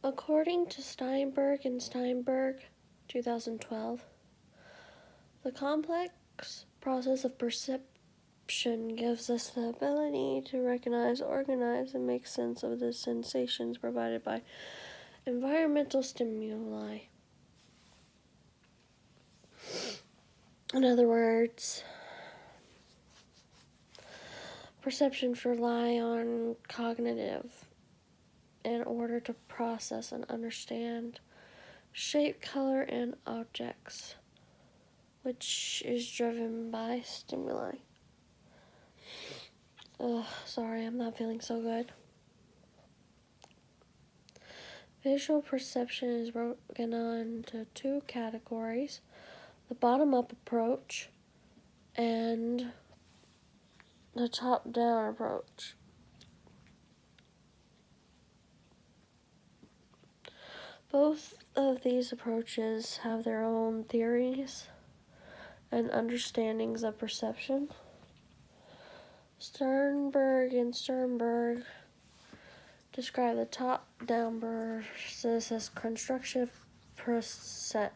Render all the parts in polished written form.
According to Steinberg and Steinberg, 2012, the complex process of perception gives us the ability to recognize, organize, and make sense of the sensations provided by environmental stimuli. In other words, perceptions rely on cognitive in order to process and understand shape, color, and objects, which is driven by stimuli. Sorry, I'm not feeling so good. Visual perception is broken into two categories: the bottom-up approach and the top-down approach. Both of these approaches have their own theories and understandings of perception. Sternberg and Sternberg describe the top-down process as constructive perception.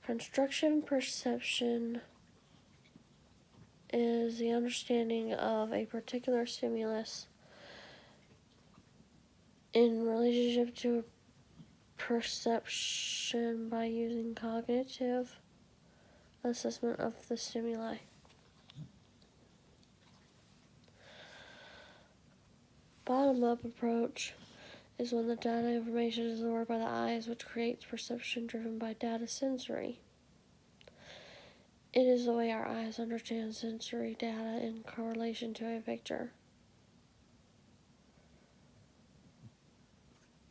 Constructive perception is the understanding of a particular stimulus in relationship to perception by using cognitive assessment of the stimuli. Bottom-up approach is when the data information is absorbed by the eyes, which creates perception driven by data sensory. It is the way our eyes understand sensory data in correlation to a picture.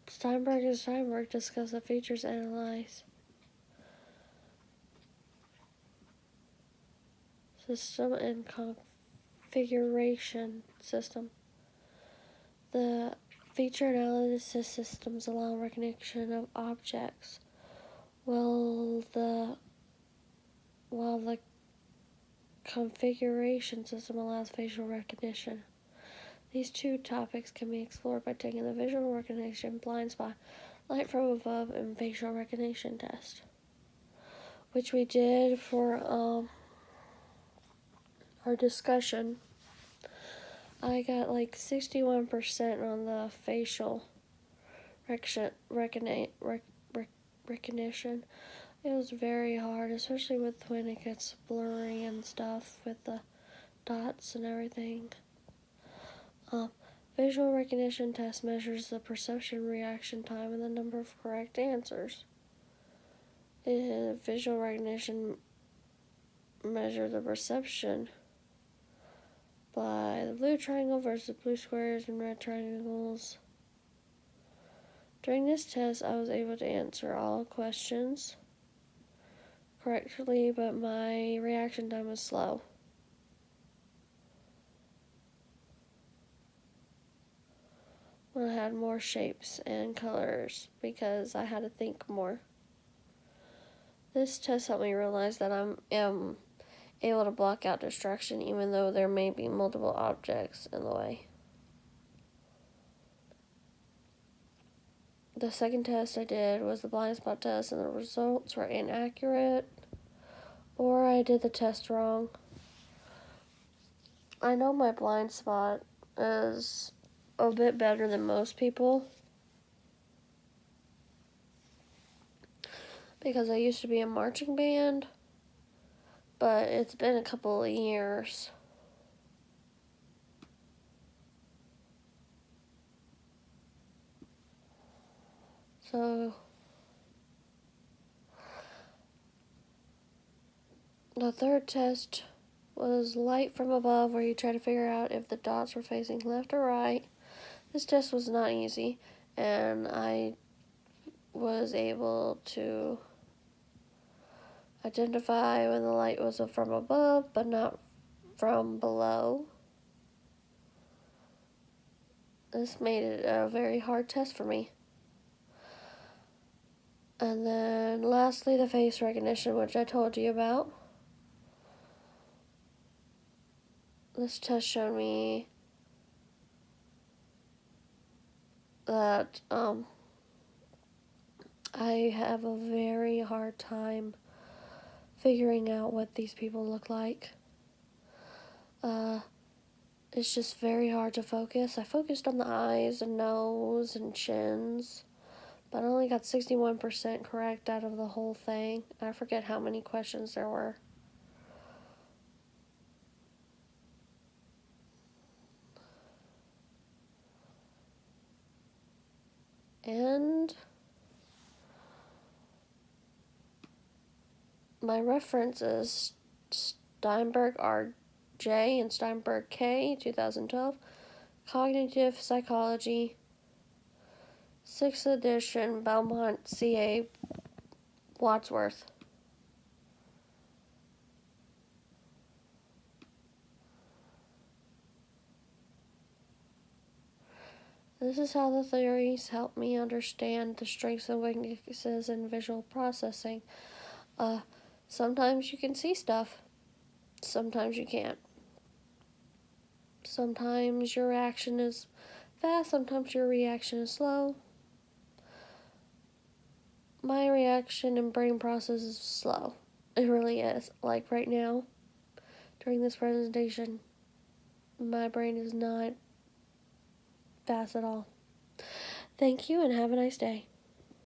Steinberg and Steinberg discuss the features analyzed system and configuration system. The feature analysis systems allow recognition of objects, while the configuration system allows facial recognition. These two topics can be explored by taking the visual recognition, blind spot, light from above, and facial recognition test, which we did for our discussion. I got like 61% on the facial recognition. It was very hard, especially with when it gets blurry and stuff with the dots and everything. Visual recognition test measures the perception reaction time and the number of correct answers. Visual recognition measure the perception by the blue triangle versus blue squares and red triangles. During this test, I was able to answer all questions correctly, but my reaction time was slow. When I had more shapes and colors because I had to think more. This test helped me realize that I am able to block out distraction even though there may be multiple objects in the way. The second test I did was the blind spot test, and the results were inaccurate, or I did the test wrong. I know my blind spot is a bit better than most people because I used to be in marching band, but it's been a couple of years. So the third test was light from above, where you try to figure out if the dots were facing left or right. This test was not easy, and I was able to identify when the light was from above but not from below. This made it a very hard test for me. And then lastly, the face recognition, which I told you about. This test showed me that I have a very hard time figuring out what these people look like. It's just very hard to focus. I focused on the eyes and nose and chins, but I only got 61% correct out of the whole thing. I forget how many questions there were. And my reference is Steinberg R.J. and Steinberg K. 2012. Cognitive Psychology, 6th edition, Belmont C.A. Wadsworth. This is how the theories help me understand the strengths and weaknesses in visual processing. Sometimes you can see stuff, sometimes you can't. Sometimes your reaction is fast, sometimes your reaction is slow. My reaction and brain process is slow. It really is. Like right now, during this presentation, my brain is not fast at all. Thank you and have a nice day.